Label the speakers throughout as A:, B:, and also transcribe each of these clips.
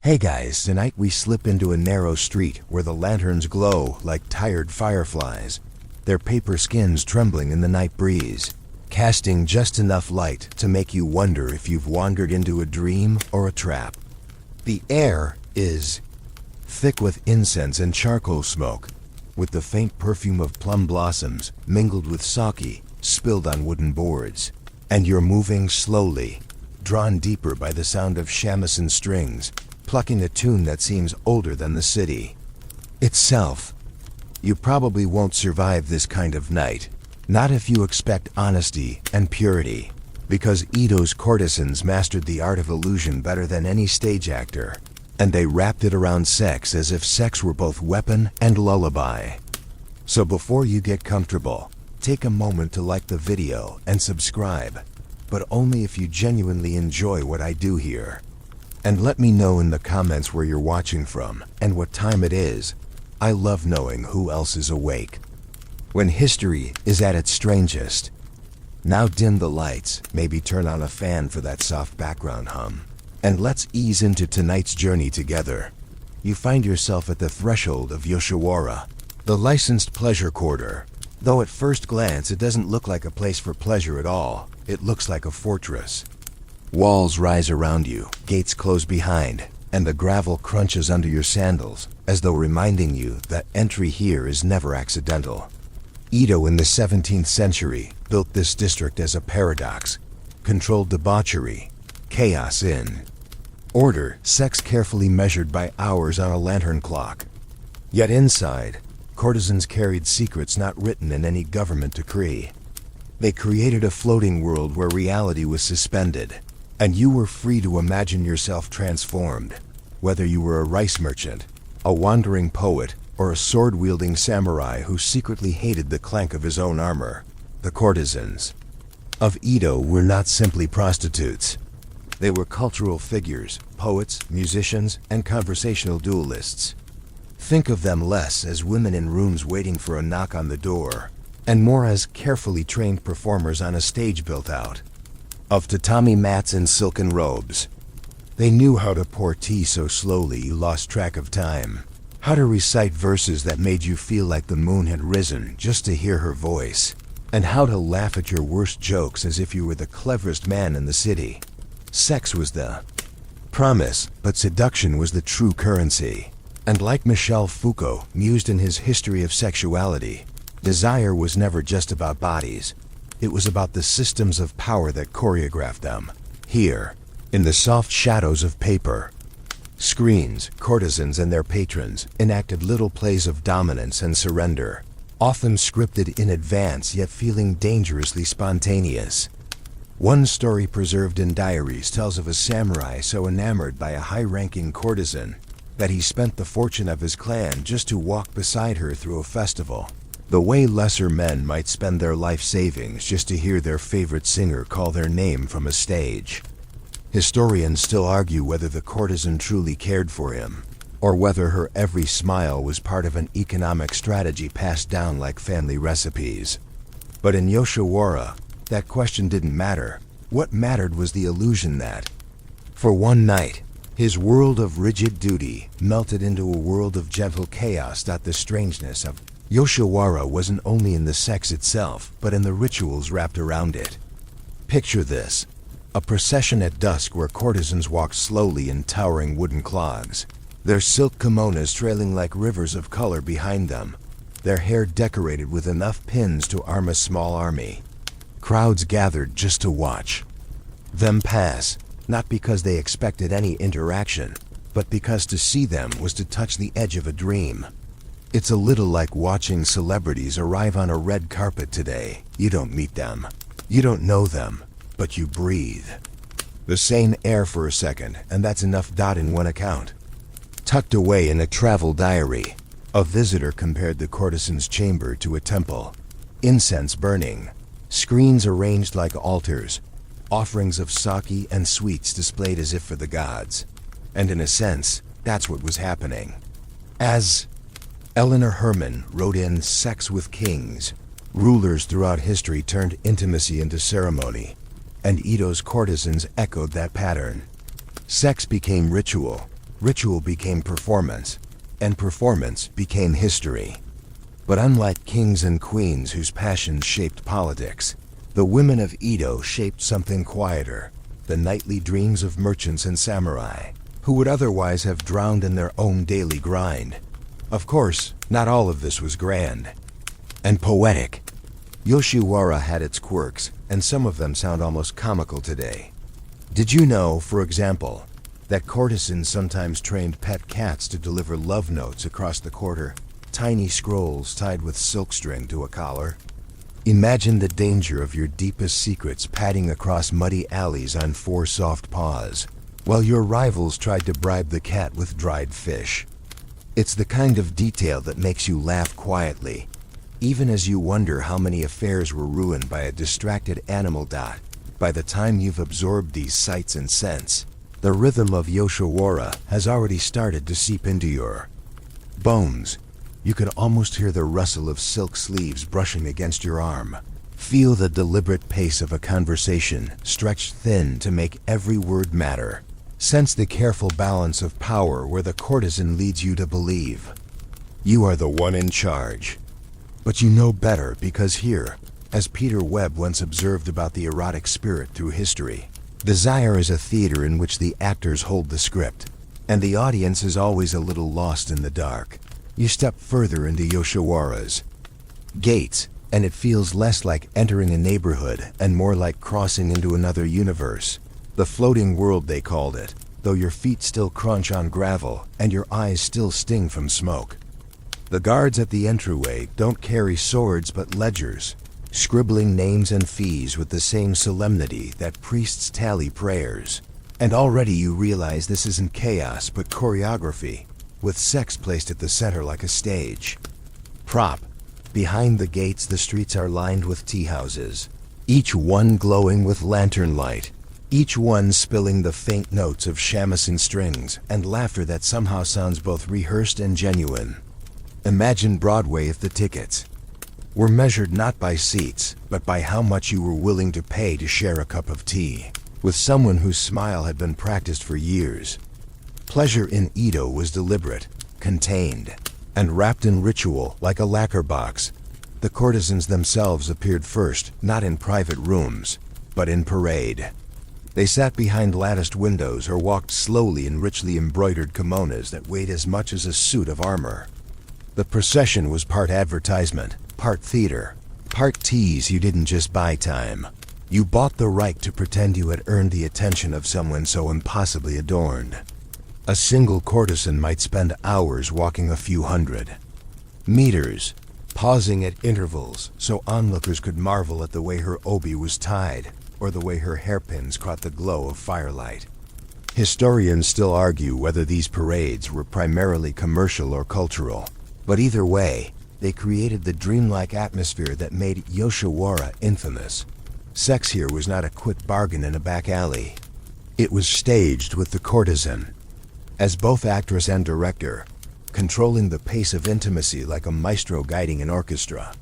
A: Hey guys, tonight we slip into a narrow street where the lanterns glow like tired fireflies, their paper skins trembling in the night breeze, casting just enough light to make you wonder if you've wandered into a dream or a trap. The air is thick with incense and charcoal smoke, with the faint perfume of plum blossoms mingled with sake spilled on wooden boards. And you're moving slowly, drawn deeper by the sound of shamisen strings, plucking a tune that seems older than the city itself. You probably won't survive this kind of night, not if you expect honesty and purity, because Edo's courtesans mastered the art of illusion better than any stage actor, and they wrapped it around sex as if sex were both weapon and lullaby. So before you get comfortable, take a moment to like the video and subscribe, but only if you genuinely enjoy what I do here. And let me know in the comments where you're watching from and what time it is. I love knowing who else is awake when history is at its strangest. Now dim the lights, maybe turn on a fan for that soft background hum, and let's ease into tonight's journey together. You find yourself at the threshold of Yoshiwara, the licensed pleasure quarter. Though at first glance it doesn't look like a place for pleasure at all, it looks like a fortress. Walls rise around you, gates close behind, and the gravel crunches under your sandals, as though reminding you that entry here is never accidental. Edo in the 17th century built this district as a paradox, controlled debauchery, chaos in order, sex carefully measured by hours on a lantern clock. Yet inside, courtesans carried secrets not written in any government decree. They created a floating world where reality was suspended, and you were free to imagine yourself transformed, whether you were a rice merchant, a wandering poet, or a sword-wielding samurai who secretly hated the clank of his own armor. The courtesans of Edo were not simply prostitutes. They were cultural figures, poets, musicians, and conversational duelists. Think of them less as women in rooms waiting for a knock on the door, and more as carefully trained performers on a stage built out of tatami mats and silken robes. They knew how to pour tea so slowly you lost track of time, how to recite verses that made you feel like the moon had risen just to hear her voice, and how to laugh at your worst jokes as if you were the cleverest man in the city. Sex was the promise, but seduction was the true currency. And like Michel Foucault mused in his History of Sexuality, desire was never just about bodies. It was about the systems of power that choreographed them. Here, in the soft shadows of paper, screens, courtesans and their patrons enacted little plays of dominance and surrender, often scripted in advance yet feeling dangerously spontaneous. One story preserved in diaries tells of a samurai so enamored by a high-ranking courtesan that he spent the fortune of his clan just to walk beside her through a festival, the way lesser men might spend their life savings just to hear their favorite singer call their name from a stage. Historians still argue whether the courtesan truly cared for him, or whether her every smile was part of an economic strategy passed down like family recipes. But in Yoshiwara, that question didn't matter. What mattered was the illusion that, for one night, his world of rigid duty melted into a world of gentle chaos. The strangeness of Yoshiwara wasn't only in the sex itself, but in the rituals wrapped around it. Picture this: a procession at dusk where courtesans walked slowly in towering wooden clogs, their silk kimonos trailing like rivers of color behind them, their hair decorated with enough pins to arm a small army. Crowds gathered just to watch them pass, not because they expected any interaction, but because to see them was to touch the edge of a dream. It's a little like watching celebrities arrive on a red carpet today. You don't meet them, you don't know them, but you breathe the same air for a second, and that's enough. In one account, tucked away in a travel diary, a visitor compared the courtesan's chamber to a temple. Incense burning, screens arranged like altars, offerings of sake and sweets displayed as if for the gods. And in a sense, that's what was happening. As Eleanor Herman wrote in Sex with Kings, rulers throughout history turned intimacy into ceremony, and Edo's courtesans echoed that pattern. Sex became ritual, Ritual became performance, and performance became history. But unlike kings and queens whose passions shaped politics, the women of Edo shaped something quieter, the nightly dreams of merchants and samurai, who would otherwise have drowned in their own daily grind. Of course, not all of this was grand and poetic. Yoshiwara had its quirks, and some of them sound almost comical today. Did you know, for example, that courtesans sometimes trained pet cats to deliver love notes across the quarter, tiny scrolls tied with silk string to a collar? Imagine the danger of your deepest secrets padding across muddy alleys on four soft paws, while your rivals tried to bribe the cat with dried fish. It's the kind of detail that makes you laugh quietly, even as you wonder how many affairs were ruined by a distracted animal dot. By the time you've absorbed these sights and scents, the rhythm of Yoshiwara has already started to seep into your bones. You could almost hear the rustle of silk sleeves brushing against your arm. Feel the deliberate pace of a conversation stretched thin to make every word matter. Sense the careful balance of power where the courtesan leads you to believe you are the one in charge. But you know better because here, as Peter Webb once observed about the erotic spirit through history, desire is a theater in which the actors hold the script, and the audience is always a little lost in the dark. You step further into Yoshiwara's gates, and it feels less like entering a neighborhood and more like crossing into another universe. The floating world, they called it, though your feet still crunch on gravel and your eyes still sting from smoke. The guards at the entryway don't carry swords but ledgers, scribbling names and fees with the same solemnity that priests tally prayers. And already you realize this isn't chaos but choreography, with sex placed at the center like a stage prop. Behind the gates, the streets are lined with tea houses, each one glowing with lantern light, each one spilling the faint notes of shamisen strings and laughter that somehow sounds both rehearsed and genuine. Imagine Broadway if the tickets were measured not by seats, but by how much you were willing to pay to share a cup of tea with someone whose smile had been practiced for years. Pleasure in Edo was deliberate, contained, and wrapped in ritual like a lacquer box. The courtesans themselves appeared first, not in private rooms, but in parade. They sat behind latticed windows or walked slowly in richly embroidered kimonos that weighed as much as a suit of armor. The procession was part advertisement, part theater, part tease. You didn't just buy time. You bought the right to pretend you had earned the attention of someone so impossibly adorned. A single courtesan might spend hours walking a few hundred meters, pausing at intervals so onlookers could marvel at the way her obi was tied or the way her hairpins caught the glow of firelight. Historians still argue whether these parades were primarily commercial or cultural, but either way, they created the dreamlike atmosphere that made Yoshiwara infamous. Sex here was not a quick bargain in a back alley. It was staged with the courtesan as both actress and director, controlling the pace of intimacy like a maestro guiding an orchestra.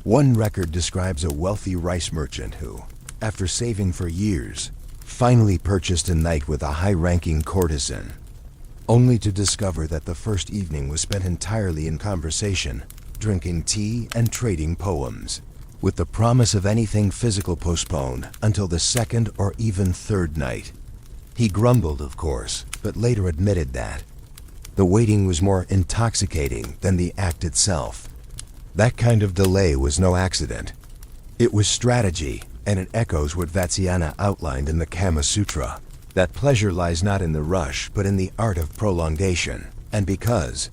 A: One record describes a wealthy rice merchant who, after saving for years, finally purchased a night with a high-ranking courtesan, only to discover that the first evening was spent entirely in conversation, drinking tea and trading poems, with the promise of anything physical postponed until the second or even third night. He grumbled, of course, but later admitted that the waiting was more intoxicating than the act itself. That kind of delay was no accident. It was strategy, and it echoes what Vatsyayana outlined in the Kama Sutra, that pleasure lies not in the rush but in the art of prolongation. And because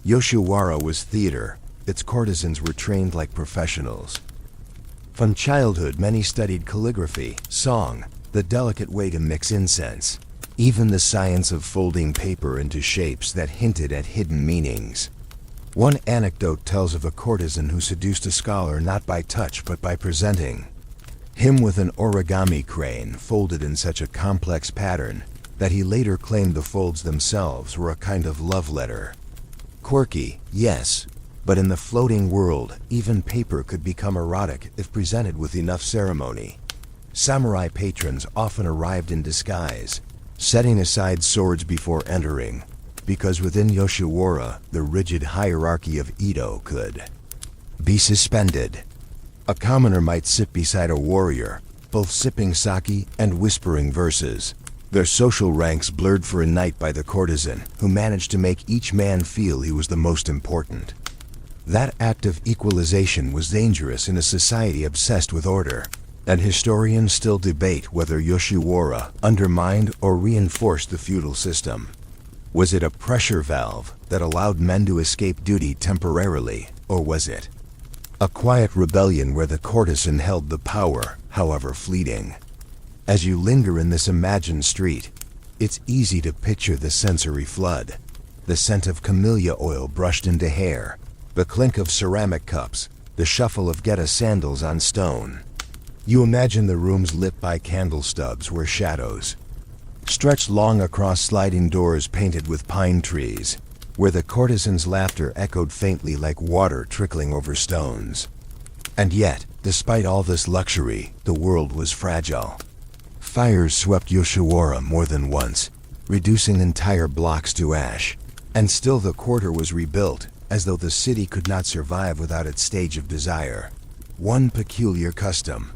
A: Yoshiwara was theater, its courtesans were trained like professionals. From childhood, many studied calligraphy, song, the delicate way to mix incense, even the science of folding paper into shapes that hinted at hidden meanings. One anecdote tells of a courtesan who seduced a scholar not by touch but by presenting him with an origami crane folded in such a complex pattern that he later claimed the folds themselves were a kind of love letter. Quirky, yes, but in the floating world, even paper could become erotic if presented with enough ceremony. Samurai patrons often arrived in disguise, setting aside swords before entering, because within Yoshiwara, the rigid hierarchy of Edo could be suspended. A commoner might sit beside a warrior, both sipping sake and whispering verses, their social ranks blurred for a night by the courtesan, who managed to make each man feel he was the most important. That act of equalization was dangerous in a society obsessed with order, and historians still debate whether Yoshiwara undermined or reinforced the feudal system. Was it a pressure valve that allowed men to escape duty temporarily, or was it a quiet rebellion where the courtesan held the power, however fleeting? As you linger in this imagined street, it's easy to picture the sensory flood. The scent of camellia oil brushed into hair, the clink of ceramic cups, the shuffle of geta sandals on stone. You imagine the rooms lit by candle stubs where shadows stretched long across sliding doors painted with pine trees, where the courtesan's laughter echoed faintly like water trickling over stones. And yet, despite all this luxury, the world was fragile. Fires swept Yoshiwara more than once, reducing entire blocks to ash, and still the quarter was rebuilt, as though the city could not survive without its stage of desire. One peculiar custom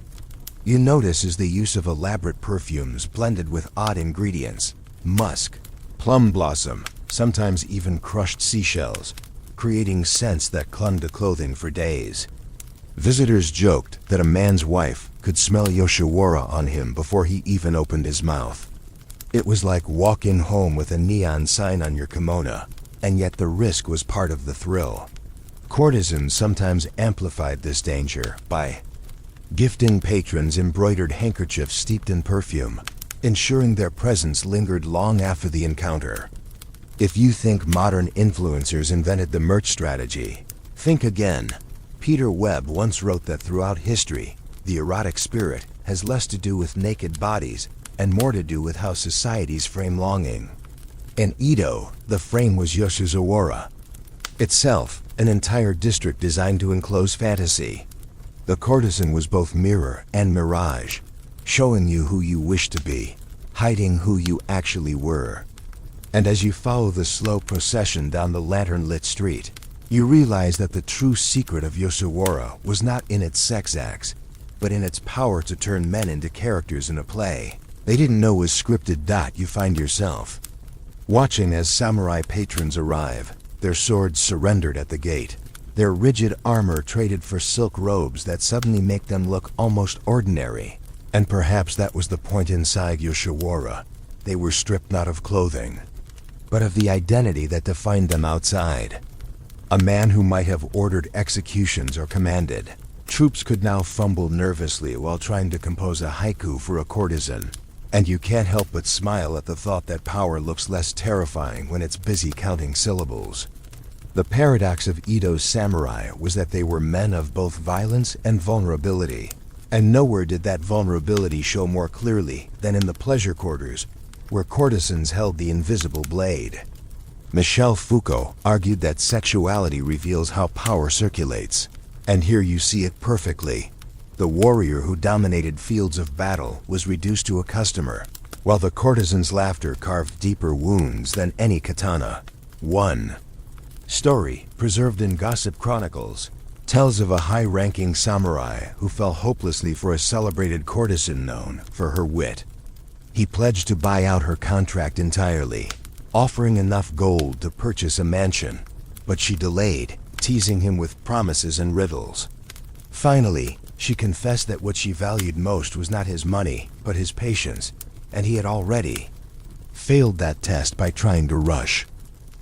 A: you notice is the use of elaborate perfumes blended with odd ingredients: musk, plum blossom, sometimes even crushed seashells, creating scents that clung to clothing for days. Visitors joked that a man's wife could smell Yoshiwara on him before he even opened his mouth. It was like walking home with a neon sign on your kimono, and yet the risk was part of the thrill. Courtesans sometimes amplified this danger by gifting patrons embroidered handkerchiefs steeped in perfume, ensuring their presence lingered long after the encounter. If you think modern influencers invented the merch strategy, think again. Peter Webb once wrote that throughout history, the erotic spirit has less to do with naked bodies and more to do with how societies frame longing. In Edo, the frame was Yoshiwara itself, an entire district designed to enclose fantasy. The courtesan was both mirror and mirage, showing you who you wished to be, hiding who you actually were. And as you follow the slow procession down the lantern-lit street, you realize that the true secret of Yoshiwara was not in its sex acts, but in its power to turn men into characters in a play. They didn't know was scripted. You find yourself watching as samurai patrons arrive, their swords surrendered at the gate, their rigid armor traded for silk robes that suddenly make them look almost ordinary. And perhaps that was the point inside Yoshiwara. They were stripped not of clothing, but of the identity that defined them outside. A man who might have ordered executions or commanded troops could now fumble nervously while trying to compose a haiku for a courtesan. And you can't help but smile at the thought that power looks less terrifying when it's busy counting syllables. The paradox of Edo's samurai was that they were men of both violence and vulnerability, and nowhere did that vulnerability show more clearly than in the pleasure quarters, where courtesans held the invisible blade. Michel Foucault argued that sexuality reveals how power circulates, and here you see it perfectly. The warrior who dominated fields of battle was reduced to a customer, while the courtesan's laughter carved deeper wounds than any katana. One story, preserved in gossip chronicles, tells of a high-ranking samurai who fell hopelessly for a celebrated courtesan known for her wit. He pledged to buy out her contract entirely, offering enough gold to purchase a mansion, but she delayed, teasing him with promises and riddles. Finally, she confessed that what she valued most was not his money, but his patience, and he had already failed that test by trying to rush.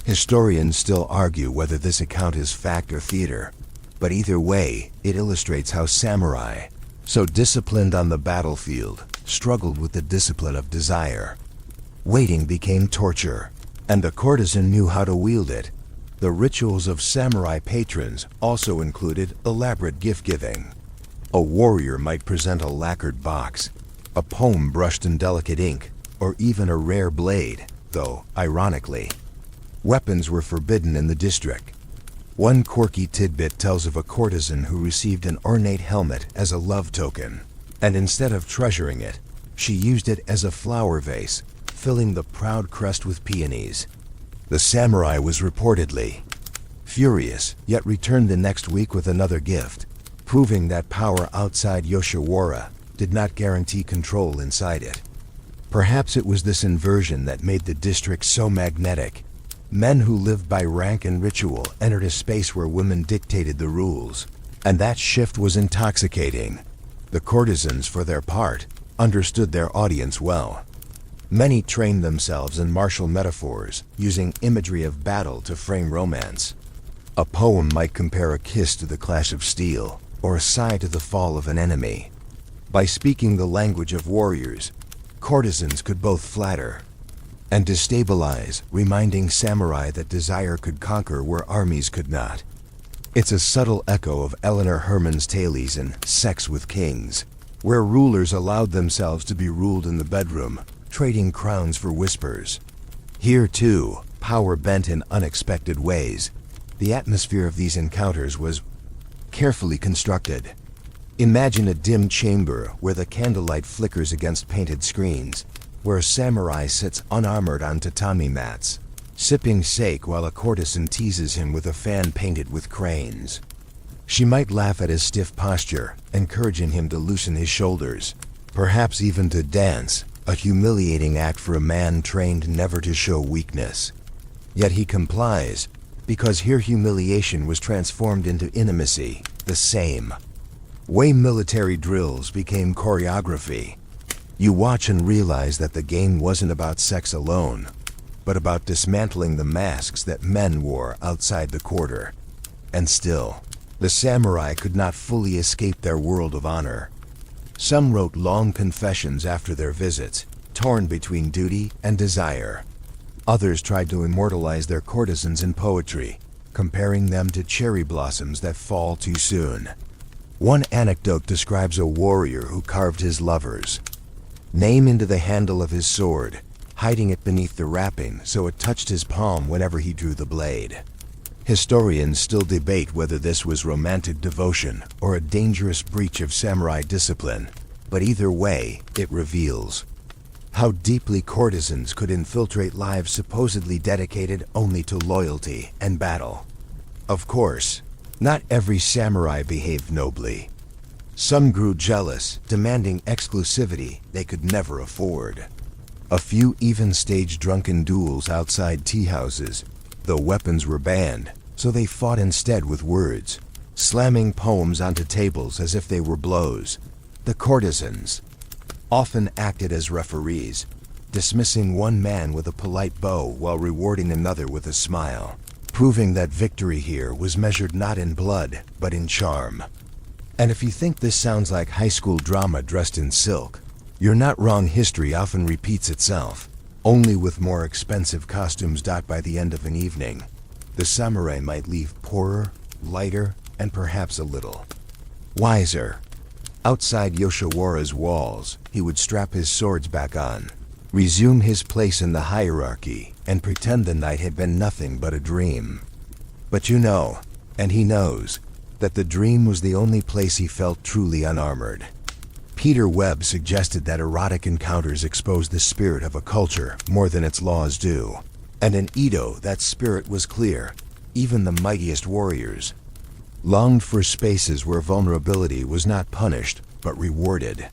A: Historians still argue whether this account is fact or theater, but either way, it illustrates how samurai, so disciplined on the battlefield, struggled with the discipline of desire. Waiting became torture, and the courtesan knew how to wield it. The rituals of samurai patrons also included elaborate gift-giving. A warrior might present a lacquered box, a poem brushed in delicate ink, or even a rare blade, though, ironically, weapons were forbidden in the district. One quirky tidbit tells of a courtesan who received an ornate helmet as a love token, and instead of treasuring it, she used it as a flower vase, filling the proud crest with peonies. The samurai was reportedly furious, yet returned the next week with another gift, proving that power outside Yoshiwara did not guarantee control inside it. Perhaps it was this inversion that made the district so magnetic. Men who lived by rank and ritual entered a space where women dictated the rules, and that shift was intoxicating. The courtesans, for their part, understood their audience well. Many trained themselves in martial metaphors, using imagery of battle to frame romance. A poem might compare a kiss to the clash of steel, or a sigh to the fall of an enemy. By speaking the language of warriors, courtesans could both flatter and destabilize, reminding samurai that desire could conquer where armies could not. It's a subtle echo of Eleanor Herman's Thales in Sex with Kings, where rulers allowed themselves to be ruled in the bedroom, trading crowns for whispers. Here, too, power bent in unexpected ways. The atmosphere of these encounters was carefully constructed. Imagine a dim chamber where the candlelight flickers against painted screens, where a samurai sits unarmored on tatami mats, sipping sake while a courtesan teases him with a fan painted with cranes. She might laugh at his stiff posture, encouraging him to loosen his shoulders, perhaps even to dance, a humiliating act for a man trained never to show weakness. Yet he complies, because here humiliation was transformed into intimacy, the same way military drills became choreography. You watch and realize that the game wasn't about sex alone, but about dismantling the masks that men wore outside the quarter. And still, the samurai could not fully escape their world of honor. Some wrote long confessions after their visits, torn between duty and desire. Others tried to immortalize their courtesans in poetry, comparing them to cherry blossoms that fall too soon. One anecdote describes a warrior who carved his lover's name into the handle of his sword, hiding it beneath the wrapping so it touched his palm whenever he drew the blade. Historians still debate whether this was romantic devotion or a dangerous breach of samurai discipline, but either way, it reveals how deeply courtesans could infiltrate lives supposedly dedicated only to loyalty and battle. Of course, not every samurai behaved nobly. Some grew jealous, demanding exclusivity they could never afford. A few even staged drunken duels outside tea houses, though weapons were banned, so they fought instead with words, slamming poems onto tables as if they were blows. The courtesans often acted as referees, dismissing one man with a polite bow while rewarding another with a smile, proving that victory here was measured not in blood, but in charm. And if you think this sounds like high school drama dressed in silk, you're not wrong. History often repeats itself, only with more expensive costumes. By the end of an evening, the samurai might leave poorer, lighter, and perhaps a little wiser. Outside Yoshiwara's walls, he would strap his swords back on, resume his place in the hierarchy, and pretend the night had been nothing but a dream. But you know, and he knows, that the dream was the only place he felt truly unarmored. Peter Webb suggested that erotic encounters expose the spirit of a culture more than its laws do. And in Edo, that spirit was clear. Even the mightiest warriors longed for spaces where vulnerability was not punished, but rewarded.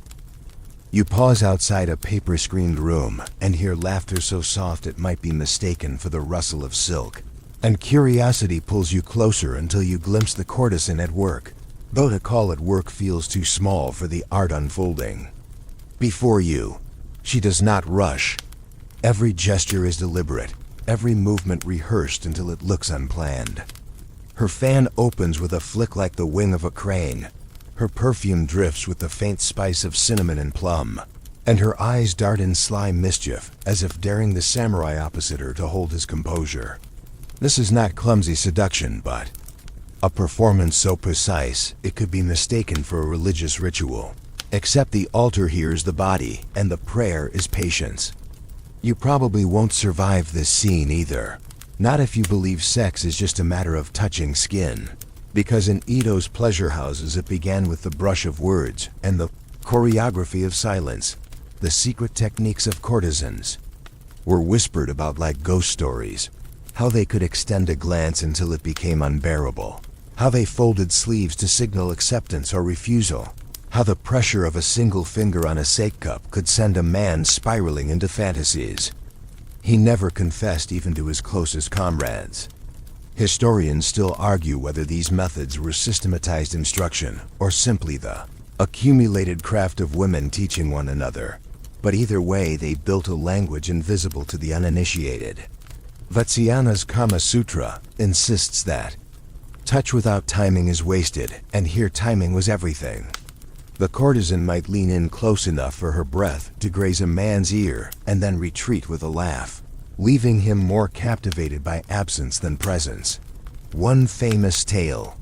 A: You pause outside a paper-screened room and hear laughter so soft it might be mistaken for the rustle of silk. And curiosity pulls you closer until you glimpse the courtesan at work, though to call it work feels too small for the art unfolding before you. She does not rush. Every gesture is deliberate, every movement rehearsed until it looks unplanned. Her fan opens with a flick like the wing of a crane. Her perfume drifts with the faint spice of cinnamon and plum, and her eyes dart in sly mischief, as if daring the samurai opposite her to hold his composure. This is not clumsy seduction, but a performance so precise it could be mistaken for a religious ritual. Except the altar here is the body, and the prayer is patience. You probably won't survive this scene either. Not if you believe sex is just a matter of touching skin. Because in Edo's pleasure houses it began with the brush of words and the choreography of silence, the secret techniques of courtesans. were whispered about like ghost stories. How they could extend a glance until it became unbearable. How they folded sleeves to signal acceptance or refusal. How the pressure of a single finger on a sake cup could send a man spiraling into fantasies. He never confessed even to his closest comrades. Historians still argue whether these methods were systematized instruction or simply the accumulated craft of women teaching one another. But either way, they built a language invisible to the uninitiated. Vatsyayana's Kama Sutra insists that touch without timing is wasted, and here timing was everything. The courtesan might lean in close enough for her breath to graze a man's ear and then retreat with a laugh, leaving him more captivated by absence than presence. One famous tale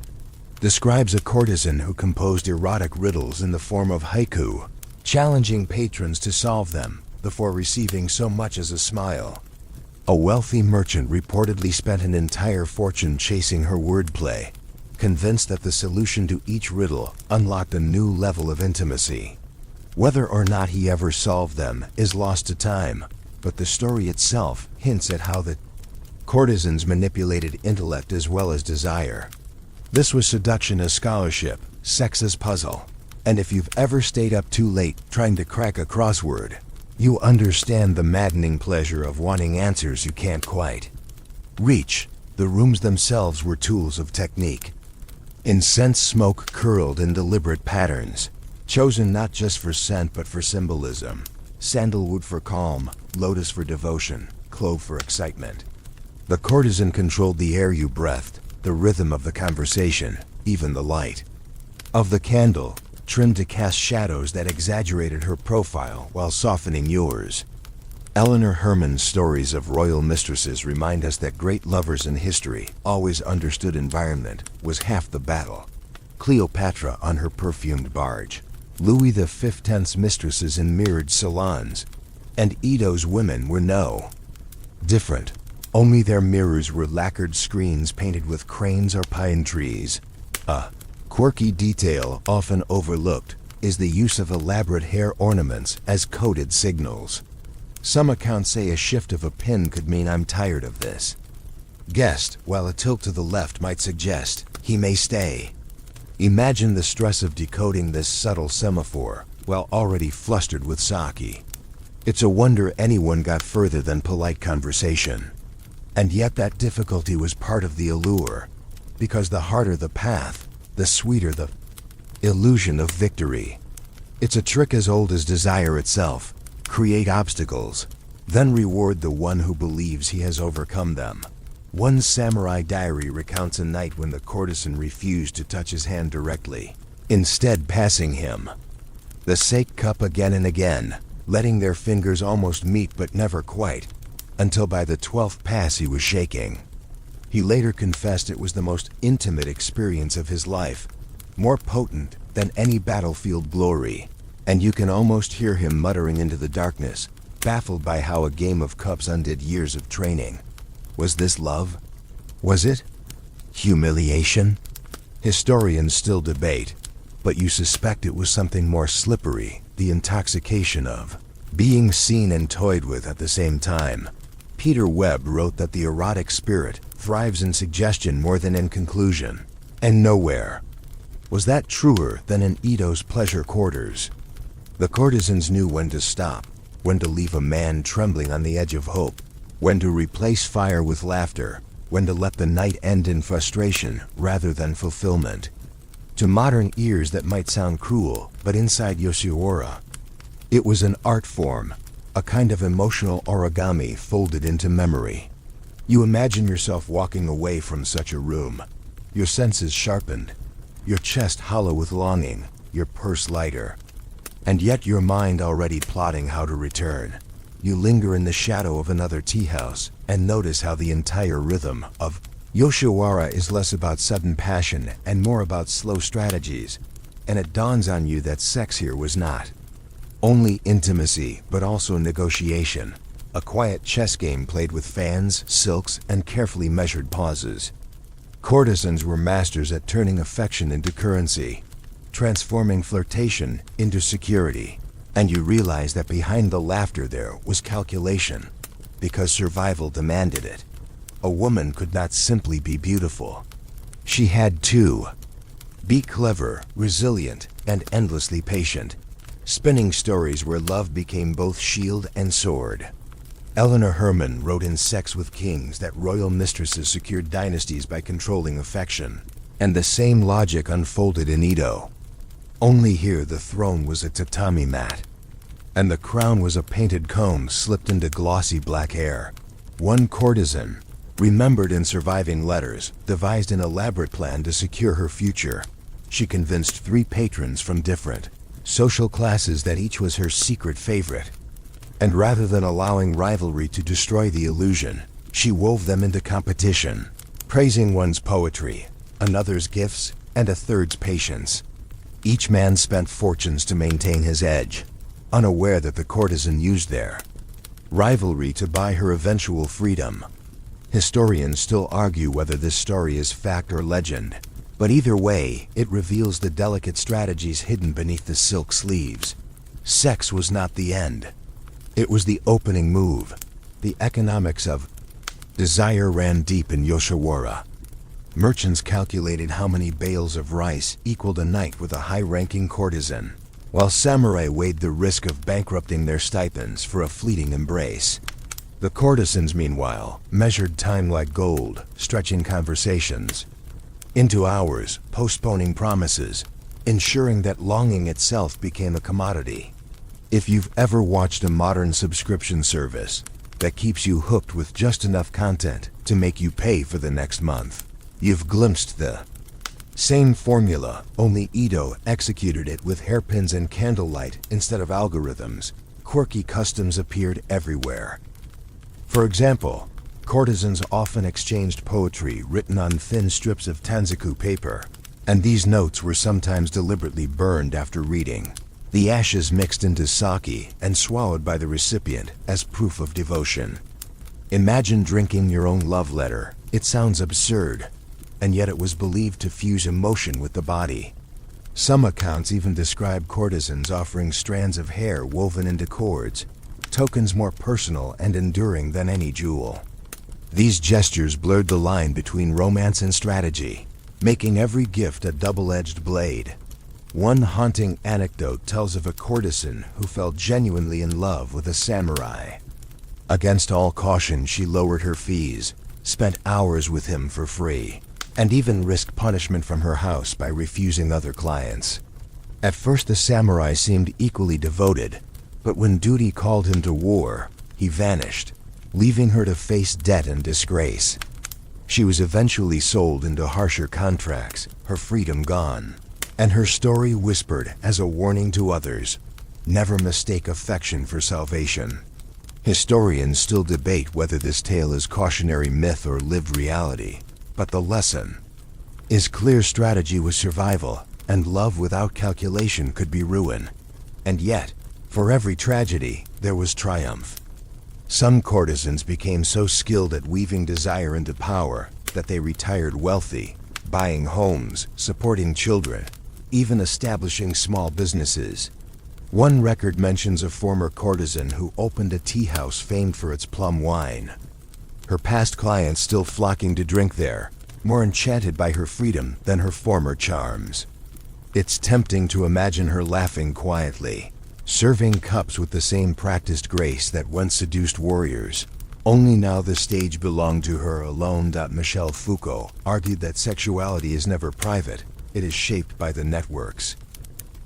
A: describes a courtesan who composed erotic riddles in the form of haiku, challenging patrons to solve them before receiving so much as a smile. A wealthy merchant reportedly spent an entire fortune chasing her wordplay, convinced that the solution to each riddle unlocked a new level of intimacy. Whether or not he ever solved them is lost to time, but the story itself hints at how the courtesans manipulated intellect as well as desire. This was seduction as scholarship, sex as puzzle. And if you've ever stayed up too late trying to crack a crossword, you understand the maddening pleasure of wanting answers you can't quite reach. The rooms themselves were tools of technique. Incense smoke curled in deliberate patterns, chosen not just for scent but for symbolism. Sandalwood for calm, lotus for devotion, clove for excitement. The courtesan controlled the air you breathed, the rhythm of the conversation, even the light of the candle, trimmed to cast shadows that exaggerated her profile while softening yours. Eleanor Herman's stories of royal mistresses remind us that great lovers in history always understood environment was half the battle. Cleopatra on her perfumed barge, Louis XV's mistresses in mirrored salons, and Edo's women were no different. Only their mirrors were lacquered screens painted with cranes or pine trees. A quirky detail often overlooked is the use of elaborate hair ornaments as coded signals. Some accounts say a shift of a pin could mean "I'm tired of this" guest, while a tilt to the left might suggest he may stay. Imagine the stress of decoding this subtle semaphore while already flustered with sake. It's a wonder anyone got further than polite conversation. And yet that difficulty was part of the allure, because the harder the path, the sweeter the illusion of victory. It's a trick as old as desire itself. Create obstacles, then reward the one who believes he has overcome them. One samurai diary recounts a night when the courtesan refused to touch his hand directly, instead passing him the sake cup again and again, letting their fingers almost meet but never quite, until by the 12th pass he was shaking. He later confessed it was the most intimate experience of his life, more potent than any battlefield glory, and you can almost hear him muttering into the darkness, baffled by how a game of cups undid years of training. Was this love? Was it humiliation? Historians still debate, but you suspect it was something more slippery, the intoxication of being seen and toyed with at the same time. Peter Webb wrote that the erotic spirit thrives in suggestion more than in conclusion, and nowhere was that truer than in Edo's pleasure quarters. The courtesans knew when to stop, when to leave a man trembling on the edge of hope, when to replace fire with laughter, when to let the night end in frustration rather than fulfillment. To modern ears that might sound cruel, but inside Yoshiwara, it was an art form, a kind of emotional origami folded into memory. You imagine yourself walking away from such a room, your senses sharpened, your chest hollow with longing, your purse lighter, and yet your mind already plotting how to return. You linger in the shadow of another tea house and notice how the entire rhythm of Yoshiwara is less about sudden passion and more about slow strategies, and it dawns on you that sex here was not only intimacy but also negotiation, a quiet chess game played with fans, silks, and carefully measured pauses. Courtesans were masters at turning affection into currency, transforming flirtation into security, and you realize that behind the laughter there was calculation. because survival demanded it. A woman could not simply be beautiful. She had to be clever, resilient, and endlessly patient, spinning stories where love became both shield and sword. Eleanor Herman wrote in Sex with Kings that royal mistresses secured dynasties by controlling affection, and the same logic unfolded in Edo. Only here the throne was a tatami mat, and the crown was a painted comb slipped into glossy black hair. One courtesan, remembered in surviving letters, devised an elaborate plan to secure her future. She convinced 3 patrons from different social classes that each was her secret favorite. And rather than allowing rivalry to destroy the illusion, she wove them into competition, praising one's poetry, another's gifts, and a third's patience. Each man spent fortunes to maintain his edge, unaware that the courtesan used their rivalry to buy her eventual freedom. Historians still argue whether this story is fact or legend, but either way, it reveals the delicate strategies hidden beneath the silk sleeves. Sex was not the end. It was the opening move. The economics of desire ran deep in Yoshiwara. Merchants calculated how many bales of rice equaled a night with a high-ranking courtesan, while samurai weighed the risk of bankrupting their stipends for a fleeting embrace. The courtesans, meanwhile, measured time like gold, stretching conversations into hours, postponing promises, ensuring that longing itself became a commodity. If you've ever watched a modern subscription service that keeps you hooked with just enough content to make you pay for the next month, you've glimpsed the same formula, only Edo executed it with hairpins and candlelight instead of algorithms. Quirky customs appeared everywhere. For example, courtesans often exchanged poetry written on thin strips of tanzaku paper, and these notes were sometimes deliberately burned after reading. The ashes mixed into sake and swallowed by the recipient as proof of devotion. Imagine drinking your own love letter. It sounds absurd, and yet it was believed to fuse emotion with the body. Some accounts even describe courtesans offering strands of hair woven into cords, tokens more personal and enduring than any jewel. These gestures blurred the line between romance and strategy, making every gift a double-edged blade. One haunting anecdote tells of a courtesan who fell genuinely in love with a samurai. Against all caution, she lowered her fees, spent hours with him for free, and even risked punishment from her house by refusing other clients. At first the samurai seemed equally devoted, but when duty called him to war, he vanished, leaving her to face debt and disgrace. She was eventually sold into harsher contracts, her freedom gone, and her story whispered as a warning to others: never mistake affection for salvation. Historians still debate whether this tale is cautionary myth or lived reality, but the lesson is clear: strategy was survival, and love without calculation could be ruin. And yet, for every tragedy, there was triumph. Some courtesans became so skilled at weaving desire into power that they retired wealthy, buying homes, supporting children, even establishing small businesses. One record mentions a former courtesan who opened a tea house famed for its plum wine. Her past clients still flocking to drink there, more enchanted by her freedom than her former charms. It's tempting to imagine her laughing quietly, serving cups with the same practiced grace that once seduced warriors. Only now the stage belonged to her alone. Michel Foucault argued that sexuality is never private, it is shaped by the networks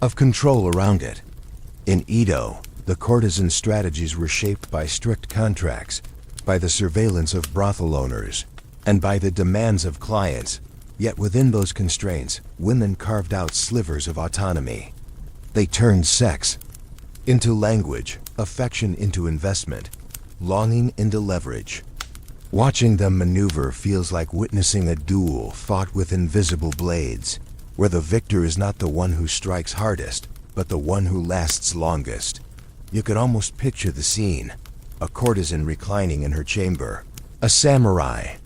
A: of control around it. In Edo, the courtesan strategies were shaped by strict contracts, by the surveillance of brothel owners, and by the demands of clients. Yet within those constraints, women carved out slivers of autonomy. They turned sex into language, affection into investment, longing into leverage. Watching them maneuver feels like witnessing a duel fought with invisible blades, where the victor is not the one who strikes hardest, but the one who lasts longest. You could almost picture the scene: a courtesan reclining in her chamber, a samurai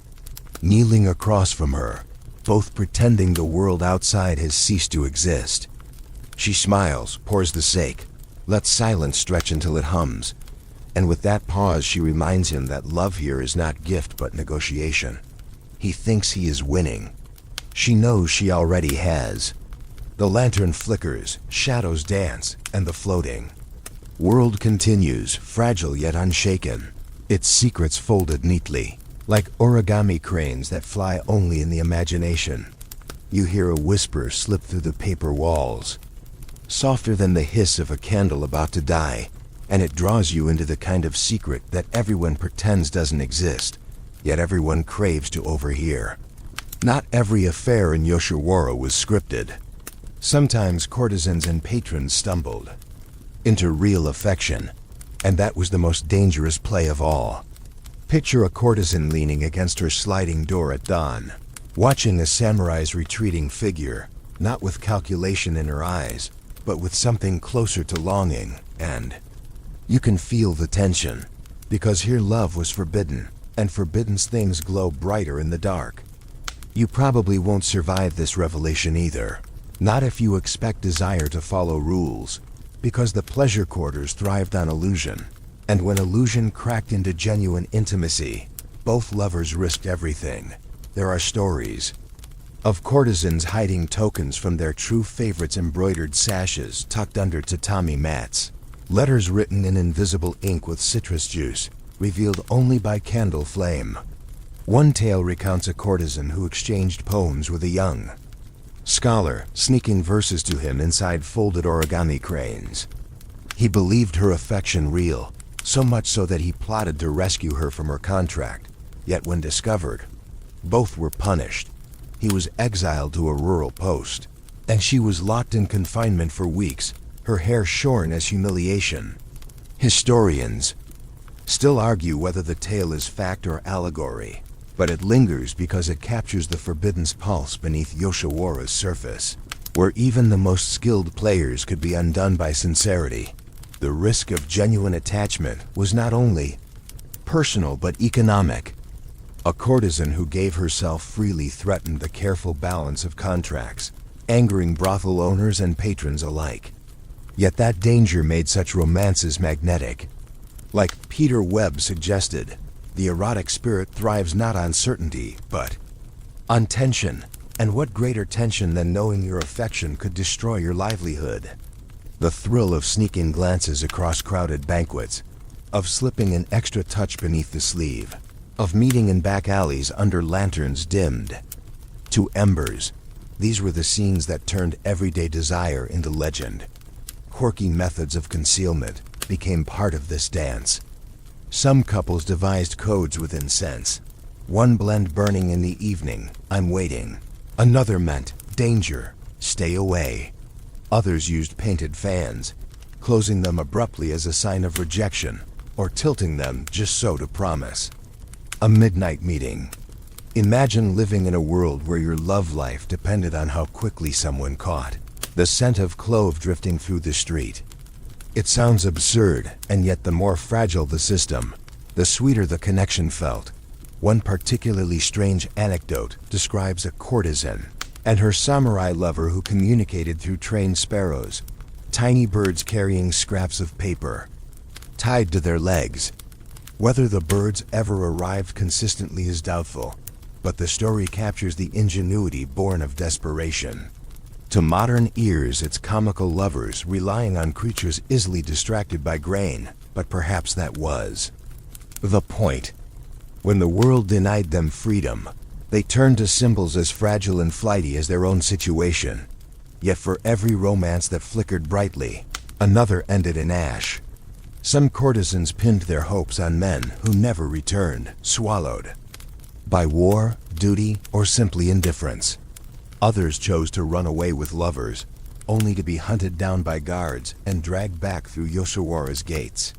A: kneeling across from her, both pretending the world outside has ceased to exist. She smiles, pours the sake, lets silence stretch until it hums, And with that pause, she reminds him that love here is not gift but negotiation. He thinks he is winning. She knows she already has. The lantern flickers, shadows dance, and the floating world continues, fragile yet unshaken, its secrets folded neatly, like origami cranes that fly only in the imagination. You hear a whisper slip through the paper walls, softer than the hiss of a candle about to die, and it draws you into the kind of secret that everyone pretends doesn't exist, yet everyone craves to overhear. Not every affair in Yoshiwara was scripted. Sometimes courtesans and patrons stumbled into real affection, and that was the most dangerous play of all. Picture a courtesan leaning against her sliding door at dawn, watching a samurai's retreating figure, not with calculation in her eyes, but with something closer to longing, and you can feel the tension, because here love was forbidden, and forbidden things glow brighter in the dark. You probably won't survive this revelation either, not if you expect desire to follow rules, because the pleasure quarters thrived on illusion, and when illusion cracked into genuine intimacy, both lovers risked everything. There are stories of courtesans hiding tokens from their true favorites' embroidered sashes tucked under tatami mats, letters written in invisible ink with citrus juice, revealed only by candle flame. One tale recounts a courtesan who exchanged poems with a young scholar, sneaking verses to him inside folded origami cranes. He believed her affection real, so much so that he plotted to rescue her from her contract. Yet when discovered, both were punished. He was exiled to a rural post, and she was locked in confinement for weeks, her hair shorn as humiliation. Historians still argue whether the tale is fact or allegory, but it lingers because it captures the forbidden's pulse beneath Yoshiwara's surface, where even the most skilled players could be undone by sincerity. The risk of genuine attachment was not only personal but economic. A courtesan who gave herself freely threatened the careful balance of contracts, angering brothel owners and patrons alike. Yet that danger made such romances magnetic. Like Peter Webb suggested, the erotic spirit thrives not on certainty, but on tension. And what greater tension than knowing your affection could destroy your livelihood? The thrill of sneaking glances across crowded banquets, of slipping an extra touch beneath the sleeve, of meeting in back alleys under lanterns dimmed to embers. These were the scenes that turned everyday desire into legend. Quirky methods of concealment became part of this dance. Some couples devised codes with incense. One blend burning in the evening, "I'm waiting." Another meant, "Danger, stay away." Others used painted fans, closing them abruptly as a sign of rejection, or tilting them just so to promise. A midnight meeting. Imagine living in a world where your love life depended on how quickly someone caught the scent of clove drifting through the street. It sounds absurd, and yet the more fragile the system, the sweeter the connection felt. One particularly strange anecdote describes a courtesan and her samurai lover who communicated through trained sparrows, tiny birds carrying scraps of paper tied to their legs. Whether the birds ever arrived consistently is doubtful, but the story captures the ingenuity born of desperation. To modern ears, it's comical lovers relying on creatures easily distracted by grain, but perhaps that was the point. When the world denied them freedom, they turned to symbols as fragile and flighty as their own situation. Yet for every romance that flickered brightly, another ended in ash. Some courtesans pinned their hopes on men who never returned, swallowed by war, duty, or simply indifference. Others chose to run away with lovers, only to be hunted down by guards and dragged back through Yoshiwara's gates.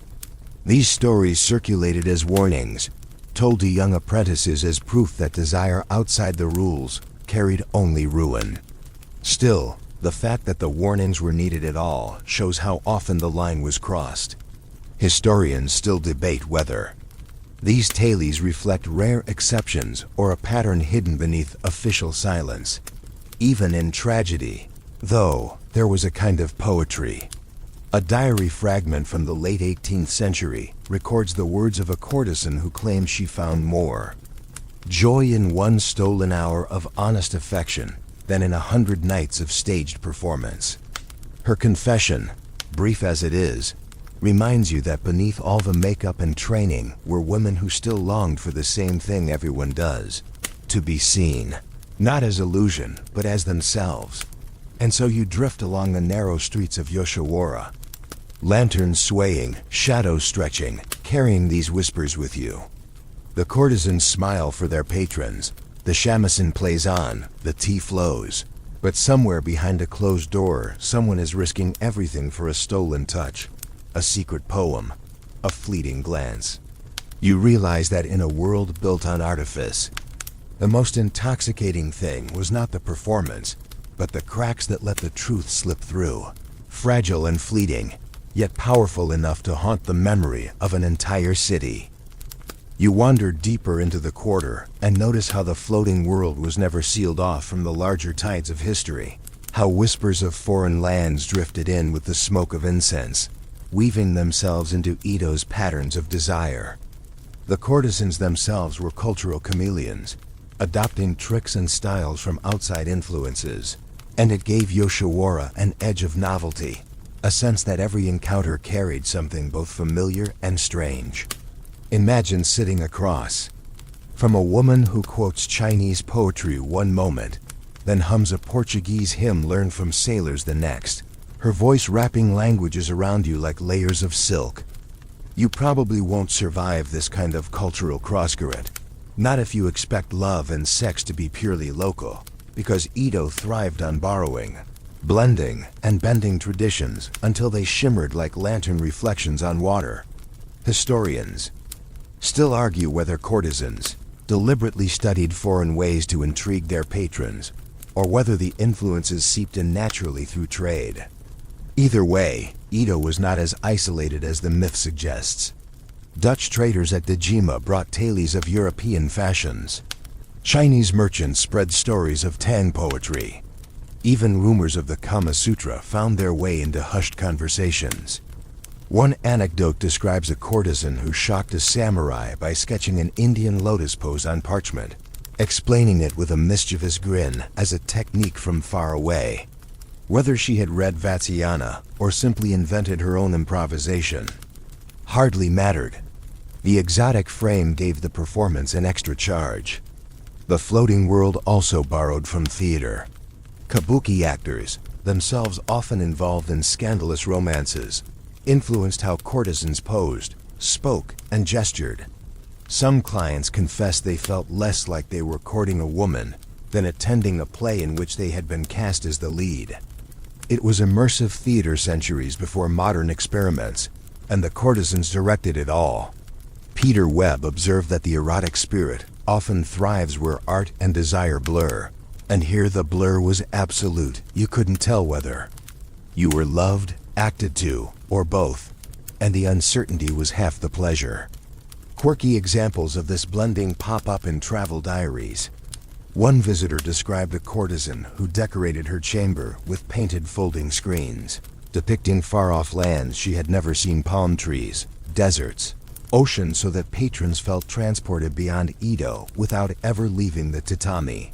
A: These stories circulated as warnings, told to young apprentices as proof that desire outside the rules carried only ruin. Still, the fact that the warnings were needed at all shows how often the line was crossed. Historians still debate whether these tales reflect rare exceptions or a pattern hidden beneath official silence. Even in tragedy, though, there was a kind of poetry. A diary fragment from the late 18th century records the words of a courtesan who claimed she found more joy in one stolen hour of honest affection than in 100 nights of staged performance. Her confession, brief as it is, reminds you that beneath all the makeup and training were women who still longed for the same thing everyone does: to be seen, not as illusion, but as themselves. And so you drift along the narrow streets of Yoshiwara, lanterns swaying, shadows stretching, carrying these whispers with you. The courtesans smile for their patrons, the shamisen plays on, the tea flows. But somewhere behind a closed door, someone is risking everything for a stolen touch, a secret poem, a fleeting glance. You realize that in a world built on artifice, the most intoxicating thing was not the performance, but the cracks that let the truth slip through, fragile and fleeting, yet powerful enough to haunt the memory of an entire city. You wander deeper into the quarter and notice how the floating world was never sealed off from the larger tides of history, how whispers of foreign lands drifted in with the smoke of incense, weaving themselves into Ito's patterns of desire. The courtesans themselves were cultural chameleons, adopting tricks and styles from outside influences, and it gave Yoshiwara an edge of novelty, a sense that every encounter carried something both familiar and strange. Imagine sitting across from a woman who quotes Chinese poetry one moment, then hums a Portuguese hymn learned from sailors the next, her voice wrapping languages around you like layers of silk. You probably won't survive this kind of cultural crosscurrent, not if you expect love and sex to be purely local, because Ito thrived on borrowing, blending, and bending traditions until they shimmered like lantern reflections on water. Historians still argue whether courtesans deliberately studied foreign ways to intrigue their patrons, or whether the influences seeped in naturally through trade. Either way, Ito was not as isolated as the myth suggests. Dutch traders at Dejima brought tales of European fashions. Chinese merchants spread stories of Tang poetry. Even rumors of the Kama Sutra found their way into hushed conversations. One anecdote describes a courtesan who shocked a samurai by sketching an Indian lotus pose on parchment, explaining it with a mischievous grin as a technique from far away. Whether she had read Vatsyayana or simply invented her own improvisation hardly mattered. The exotic frame gave the performance an extra charge. The floating world also borrowed from theater. Kabuki actors, themselves often involved in scandalous romances, influenced how courtesans posed, spoke, and gestured. Some clients confessed they felt less like they were courting a woman than attending a play in which they had been cast as the lead. It was immersive theater centuries before modern experiments, and the courtesans directed it all. Peter Webb observed that the erotic spirit often thrives where art and desire blur, and here the blur was absolute. You couldn't tell whether you were loved, acted to, or both, and the uncertainty was half the pleasure. Quirky examples of this blending pop up in travel diaries. One visitor described a courtesan who decorated her chamber with painted folding screens, depicting far-off lands she had never seen: palm trees, deserts, oceans, so that patrons felt transported beyond Ito without ever leaving the tatami.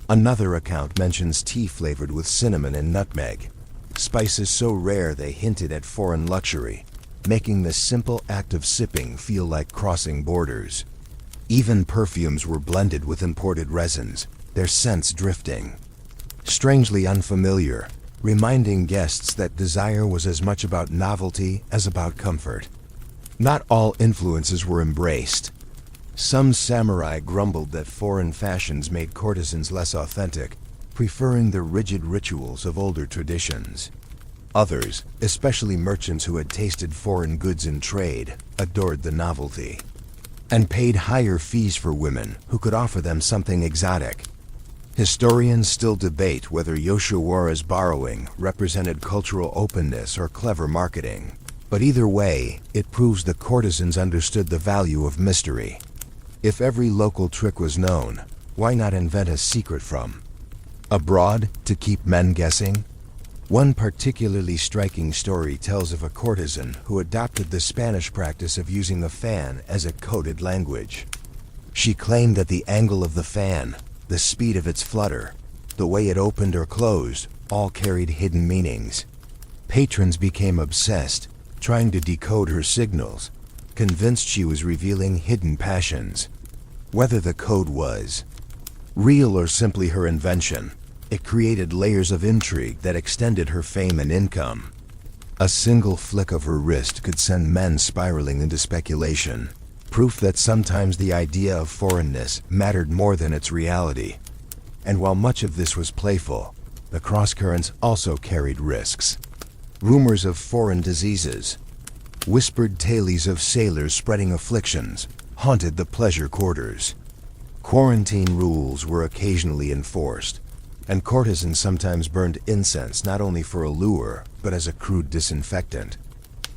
A: Another account mentions tea flavored with cinnamon and nutmeg, spices so rare they hinted at foreign luxury, making the simple act of sipping feel like crossing borders. Even perfumes were blended with imported resins, their scents drifting strangely unfamiliar, reminding guests that desire was as much about novelty as about comfort. Not all influences were embraced. Some samurai grumbled that foreign fashions made courtesans less authentic, preferring the rigid rituals of older traditions. Others, especially merchants who had tasted foreign goods in trade, adored the novelty, and paid higher fees for women who could offer them something exotic. Historians still debate whether Yoshiwara's borrowing represented cultural openness or clever marketing, but either way, it proves the courtesans understood the value of mystery. If every local trick was known, why not invent a secret from abroad to keep men guessing? One particularly striking story tells of a courtesan who adopted the Spanish practice of using a fan as a coded language. She claimed that the angle of the fan, the speed of its flutter, the way it opened or closed, all carried hidden meanings. Patrons became obsessed, trying to decode her signals, convinced she was revealing hidden passions. Whether the code was real or simply her invention, it created layers of intrigue that extended her fame and income. A single flick of her wrist could send men spiraling into speculation, proof that sometimes the idea of foreignness mattered more than its reality. And while much of this was playful, the crosscurrents also carried risks. Rumors of foreign diseases, whispered tales of sailors spreading afflictions, haunted the pleasure quarters. Quarantine rules were occasionally enforced, and courtesans sometimes burned incense not only for allure, but as a crude disinfectant.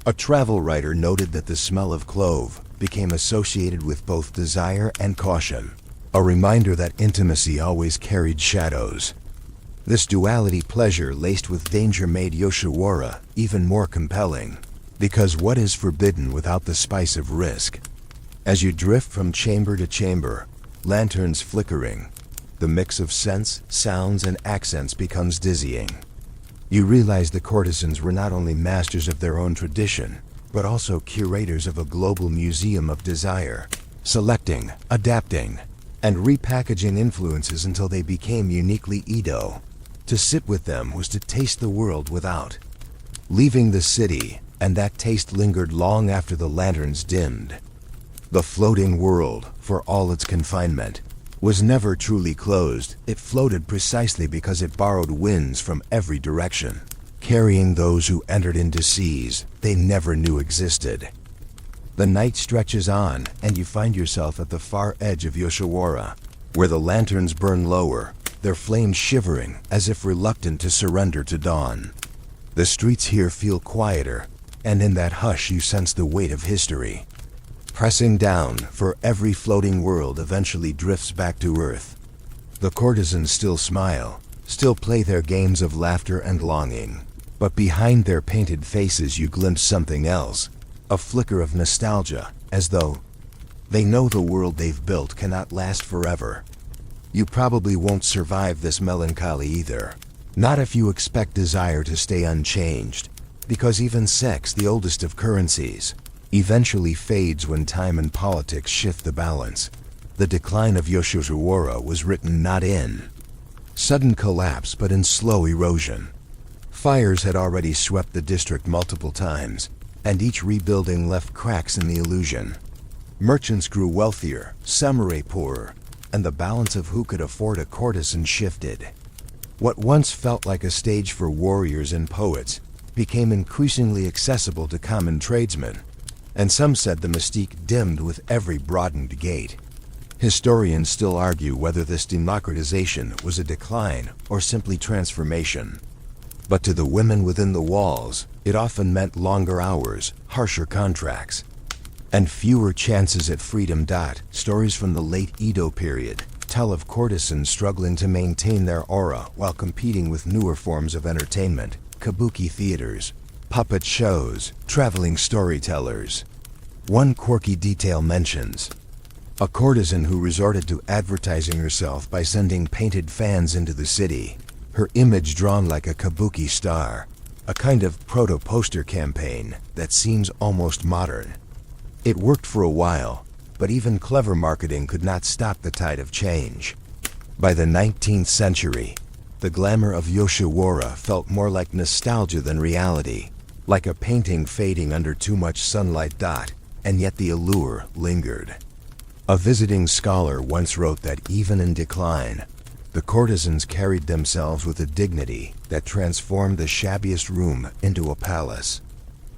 A: A travel writer noted that the smell of clove became associated with both desire and caution, a reminder that intimacy always carried shadows. This duality pleasure laced with danger made Yoshiwara even more compelling, because what is forbidden without the spice of risk? As you drift from chamber to chamber, lanterns flickering, the mix of scents, sounds, and accents becomes dizzying. You realize the courtesans were not only masters of their own tradition, but also curators of a global museum of desire, selecting, adapting, and repackaging influences until they became uniquely Edo. To sit with them was to taste the world without leaving the city, and that taste lingered long after the lanterns dimmed. The floating world, for all its confinement, was never truly closed. It floated precisely because it borrowed winds from every direction, carrying those who entered into seas they never knew existed. The night stretches on, and you find yourself at the far edge of Yoshiwara, where the lanterns burn lower, their flames shivering as if reluctant to surrender to dawn. The streets here feel quieter, and in that hush you sense the weight of history pressing down, for every floating world eventually drifts back to earth. The courtesans still smile, still play their games of laughter and longing, but behind their painted faces you glimpse something else, a flicker of nostalgia, as though they know the world they've built cannot last forever. You probably won't survive this melancholy either, not if you expect desire to stay unchanged, because even sex, the oldest of currencies, eventually fades when time and politics shift the balance. The decline of Yoshiwara was written not in sudden collapse but in slow erosion. Fires had already swept the district multiple times, and each rebuilding left cracks in the illusion. Merchants grew wealthier, samurai poorer, and the balance of who could afford a courtesan shifted. What once felt like a stage for warriors and poets became increasingly accessible to common tradesmen, and some said the mystique dimmed with every broadened gate. Historians still argue whether this democratization was a decline or simply transformation. But to the women within the walls, it often meant longer hours, harsher contracts, and fewer chances at freedom. Stories from the late Edo period tell of courtesans struggling to maintain their aura while competing with newer forms of entertainment, kabuki theaters, puppet shows, traveling storytellers. One quirky detail mentions a courtesan who resorted to advertising herself by sending painted fans into the city, her image drawn like a kabuki star, a kind of proto-poster campaign that seems almost modern. It worked for a while, but even clever marketing could not stop the tide of change. By the 19th century, the glamour of Yoshiwara felt more like nostalgia than reality, like a painting fading under too much sunlight. And yet the allure lingered. A visiting scholar once wrote that even in decline, the courtesans carried themselves with a dignity that transformed the shabbiest room into a palace.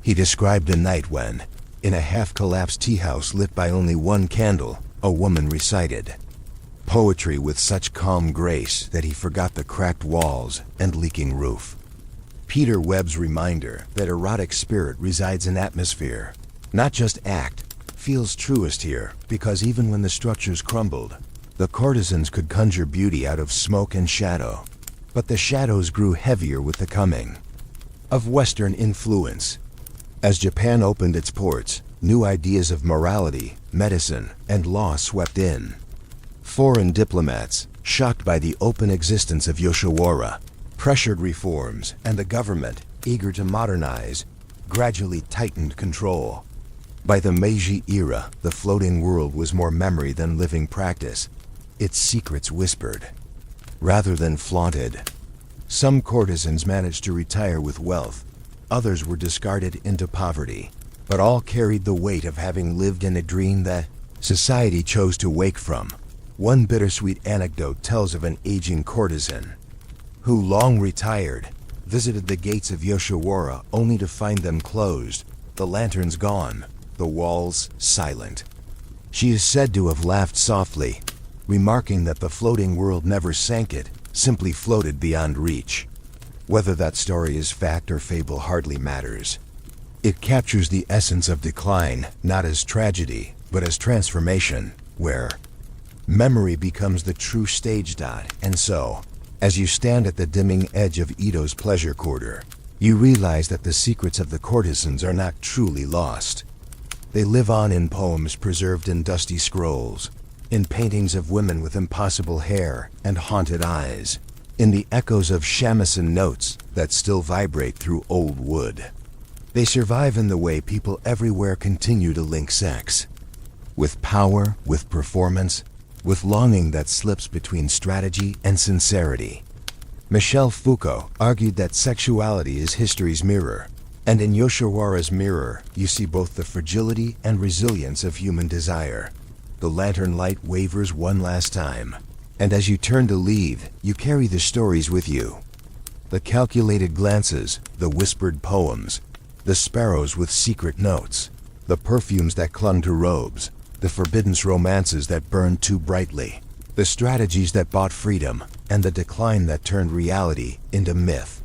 A: He described a night when, in a half-collapsed tea house lit by only one candle, a woman recited poetry with such calm grace that he forgot the cracked walls and leaking roof. Peter Webb's reminder that erotic spirit resides in atmosphere, not just act, feels truest here, because even when the structures crumbled, the courtesans could conjure beauty out of smoke and shadow. But the shadows grew heavier with the coming of Western influence. As Japan opened its ports, new ideas of morality, medicine, and law swept in. Foreign diplomats, shocked by the open existence of Yoshiwara, pressured reforms, and the government, eager to modernize, gradually tightened control. By the Meiji era, the floating world was more memory than living practice, its secrets whispered, rather than flaunted. Some courtesans managed to retire with wealth, others were discarded into poverty, but all carried the weight of having lived in a dream that society chose to wake from. One bittersweet anecdote tells of an aging courtesan who, long retired, visited the gates of Yoshiwara only to find them closed, the lanterns gone, the walls silent. She is said to have laughed softly, remarking that the floating world never sank it, simply floated beyond reach. Whether that story is fact or fable hardly matters. It captures the essence of decline, not as tragedy, but as transformation, where memory becomes the true stage dot. And so, as you stand at the dimming edge of Ito's pleasure quarter, you realize that the secrets of the courtesans are not truly lost. They live on in poems preserved in dusty scrolls, in paintings of women with impossible hair and haunted eyes, in the echoes of shamisen notes that still vibrate through old wood. They survive in the way people everywhere continue to link sex. With power, with performance, with longing that slips between strategy and sincerity. Michel Foucault argued that sexuality is history's mirror, and in Yoshiwara's mirror, you see both the fragility and resilience of human desire. The lantern light wavers one last time, and as you turn to leave, you carry the stories with you. The calculated glances, the whispered poems, the sparrows with secret notes, the perfumes that clung to robes, the forbidden romances that burned too brightly, the strategies that bought freedom, and the decline that turned reality into myth.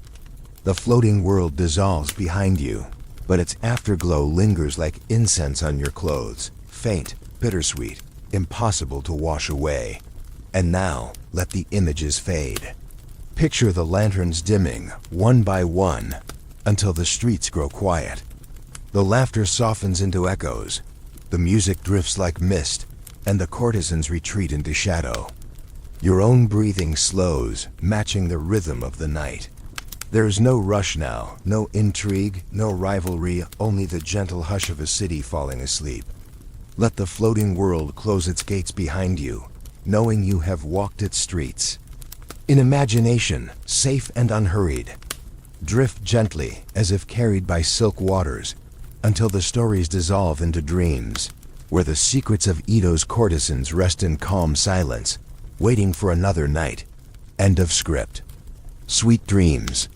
A: The floating world dissolves behind you, but its afterglow lingers like incense on your clothes, faint, bittersweet, impossible to wash away. And now, let the images fade. Picture the lanterns dimming, one by one, until the streets grow quiet. The laughter softens into echoes, the music drifts like mist, and the courtesans retreat into shadow. Your own breathing slows, matching the rhythm of the night. There is no rush now, no intrigue, no rivalry, only the gentle hush of a city falling asleep. Let the floating world close its gates behind you, knowing you have walked its streets. In imagination, safe and unhurried, drift gently as if carried by silk waters, until the stories dissolve into dreams, where the secrets of Ito's courtesans rest in calm silence, waiting for another night. End of script. Sweet dreams.